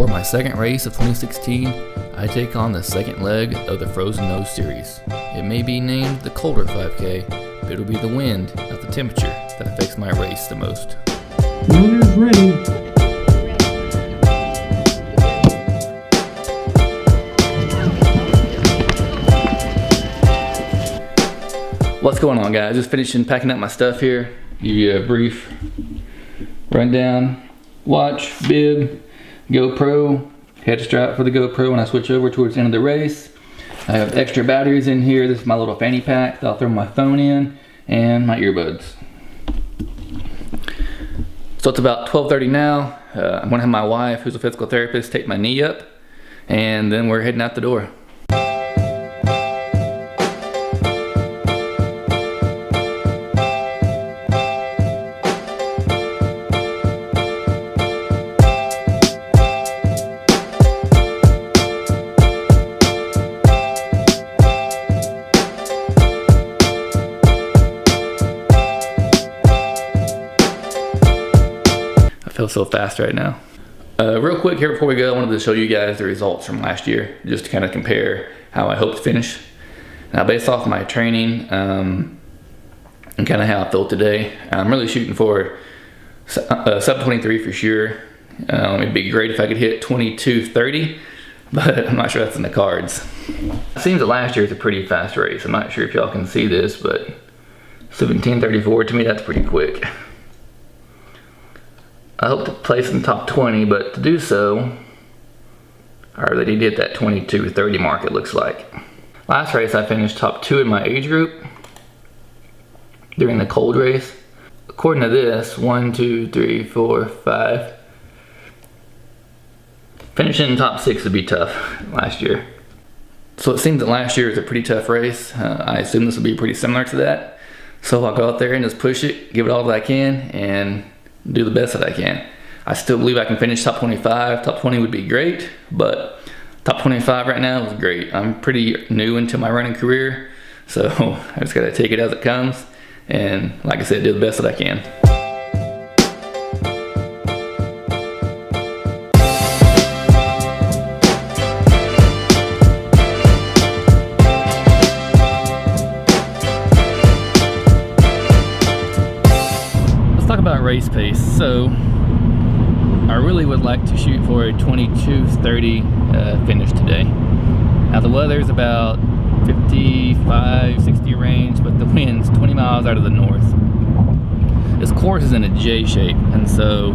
For my second race of 2016, I take on the second leg of the Frozen Nose Series. It may be named the colder 5K, but it'll be the wind, not the temperature, that affects my race the most. Runners ready. What's going on, guys? Just finishing packing up my stuff here. Give you a brief rundown. Watch, bib, GoPro, head strap for the GoPro when I switch over towards the end of the race. I have extra batteries in here. This is my little fanny pack that I'll throw my phone in, and my earbuds. So it's about 12:30 now. I'm gonna have my wife, who's a physical therapist, take my knee up, and then we're heading out the door. I feel so fast right now. Real quick here before we go, I wanted to show you guys the results from last year, just to kind of compare how I hope to finish. Now, based off my training and kind of how I feel today, I'm really shooting for sub 23 for sure. It'd be great if I could hit 22:30, but I'm not sure that's in the cards. It seems that last year was a pretty fast race. I'm not sure if y'all can see this, but 17:34, to me that's pretty quick. I hope to place in the top 20, but to do so, I already did that 22:30 mark, it looks like. Last race I finished top 2 in my age group during the cold race. According to this, 1, 2, 3, 4, 5. Finishing in top 6 would be tough last year. So it seems that last year was a pretty tough race. I assume this will be pretty similar to that. So I'll go out there and just push it, give it all that I can, and do the best that I can. I still believe I can finish top 25. Top 20 would be great, but top 25 right now is great. I'm pretty new into my running career, so I just gotta take it as it comes, and like I said, do the best that I can. Talk about race pace. So I really would like to shoot for a 22:30 finish today. Now the weather's about 55-60 range, but the wind's 20 miles out of the north. This course is in a J shape, and so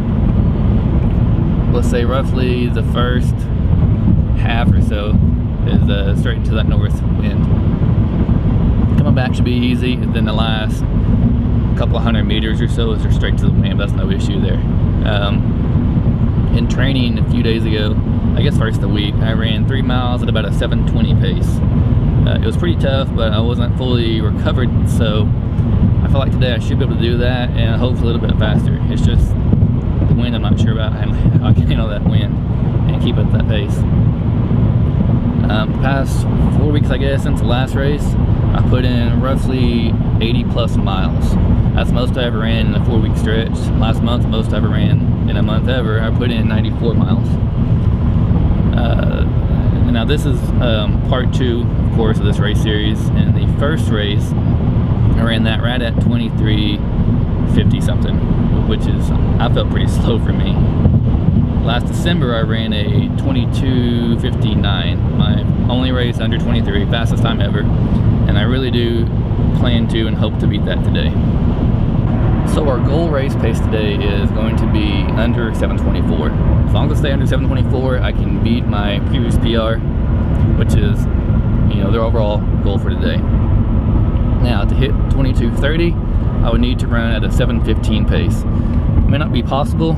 let's say roughly the first half or so is straight into that north wind. Coming back should be easy, and then the last couple of 100 meters or so is straight to the wind. That's no issue there. In training a few days ago, I guess first of the week, I ran 3 miles at about a 7:20 pace. It was pretty tough, but I wasn't fully recovered, so I feel like today I should be able to do that, and hopefully a little bit faster. It's just the wind, I'm not sure about how I can handle that wind and keep up that pace. The past 4 weeks, I guess, since the last race, I put in roughly 80 plus miles. That's the most I ever ran in a 4-week stretch. Last month, most I ever ran in a month ever, I put in 94 miles. Now this is part 2, of course, of this race series. In the first race, I ran that right at 23:50 something, which is, I felt pretty slow for me. Last December, I ran a 22:59, my only race under 23, fastest time ever, and I really do plan to and hope to beat that today. So our goal race pace today is going to be under 7:24. As long as I stay under 7:24, I can beat my previous PR, which is, their overall goal for today. Now, to hit 22:30, I would need to run at a 7:15 pace. It may not be possible,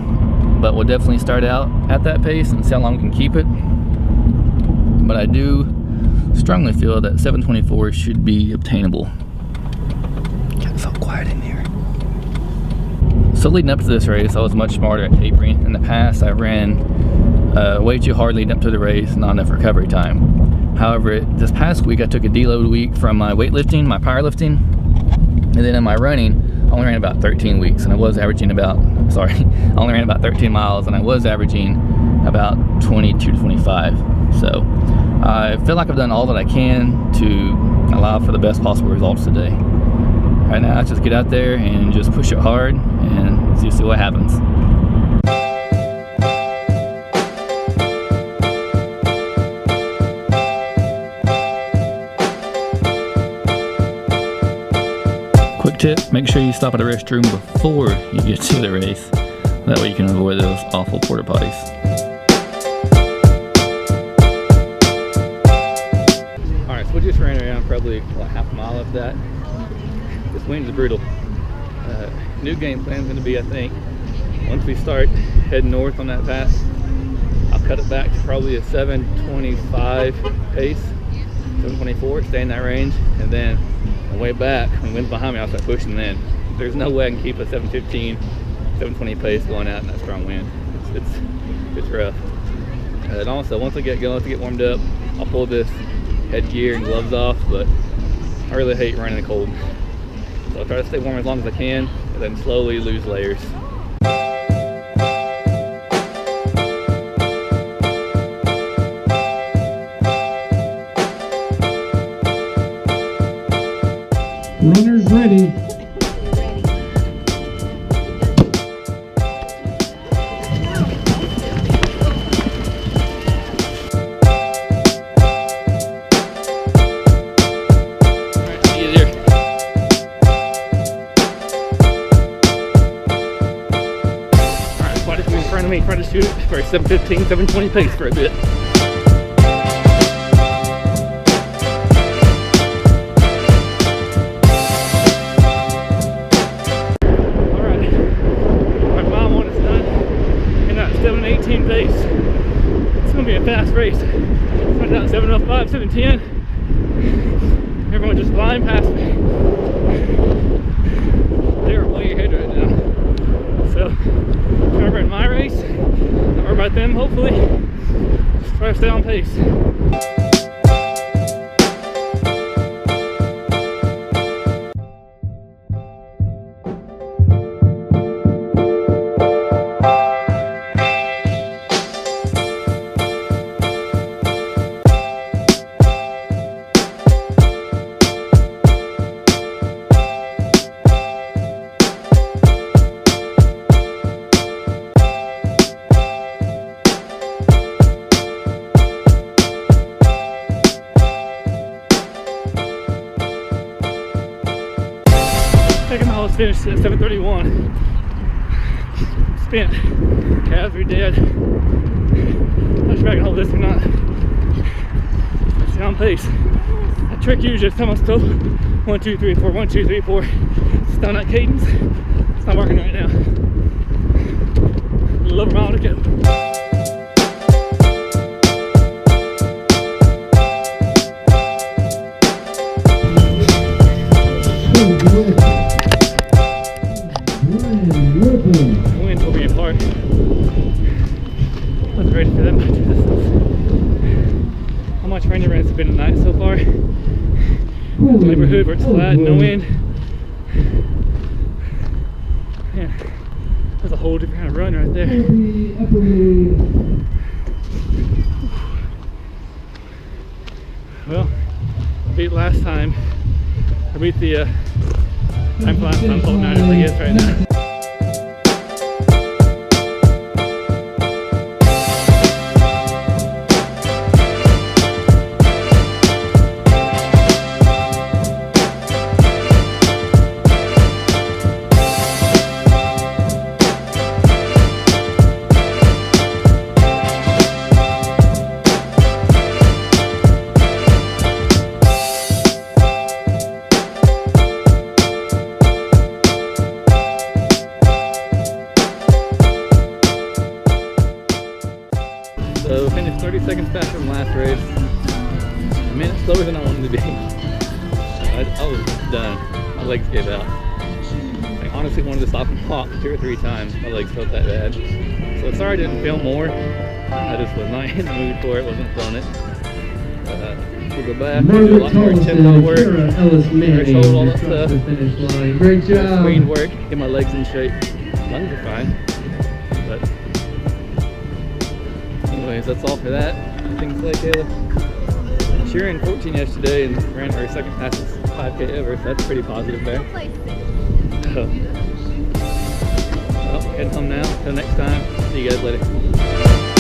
but we'll definitely start out at that pace and see how long we can keep it. But I do strongly feel that 7:24 should be obtainable. It's so quiet in here. So leading up to this race, I was much smarter at tapering. In the past, I ran way too hard leading up to the race, not enough recovery time. However, this past week, I took a deload week from my weightlifting, my powerlifting, and then in my running, I only ran about 13 weeks, and I was averaging about, I only ran about 13 miles, and I was averaging about 22 to 25. So I feel like I've done all that I can to allow for the best possible results today. Right now, let's just get out there and just push it hard and see what happens. Quick tip, make sure you stop at a restroom before you get to the race. That way you can avoid those awful porta potties. Alright, so we just ran around probably like half a mile of that. This wind is brutal. New game plan is going to be, I think, once we start heading north on that pass, I'll cut it back to probably a 7:25 pace, 7:24, stay in that range, and then on the way back, when the wind's behind me, I'll start pushing then. There's no way I can keep a 7:15, 7:20 pace going out in that strong wind. It's rough. And also, once I get going, to get warmed up, I'll pull this headgear and gloves off, but I really hate running in the cold. So I'll try to stay warm as long as I can, and then slowly lose layers. Runners ready. Try to shoot it for a 7:15, 7:20 pace for a bit. Alright, my mile one is done in that 7:18 pace. It's going to be a fast race. Started out 7:05, 7:10. Everyone just flying past me. They are way ahead right now. So, trying to run my race, or about them hopefully, just try to stay on pace. Second mile was finished at 7:31. Spent. Calves are dead. Not sure I can hold this or not. Stay on pace. That trick usually is telling us to 1, 2, 3, 4, 1, 2, 3, 4. It's on that cadence. It's not working right now. A little over a mile to go. The wind pulled me apart. Wasn't ready for that much distance. How much rain has been tonight so far? The neighborhood where it's flat, no wind. Man, that's a whole different kind of run right there. Well, beat last time. I beat the time last time, Untitled Chapter, I guess, right now. So finished 30 seconds faster than last race. A minute slower than I wanted to be. I was done. My legs gave out. I honestly wanted to stop and walk 2 or 3 times. My legs felt that bad. So sorry I didn't film more. I just was not in the mood for it, wasn't feeling it. We'll go back, do a lot more tempo work, threshold, all that stuff. Great job. Screen work, get my legs in shape. Lungs are fine. But anyways, that's all for that. Things like Kayla. She ran 14 yesterday and ran her second fastest 5K ever, so that's pretty positive there. Well, heading home now. Until next time, see you guys later.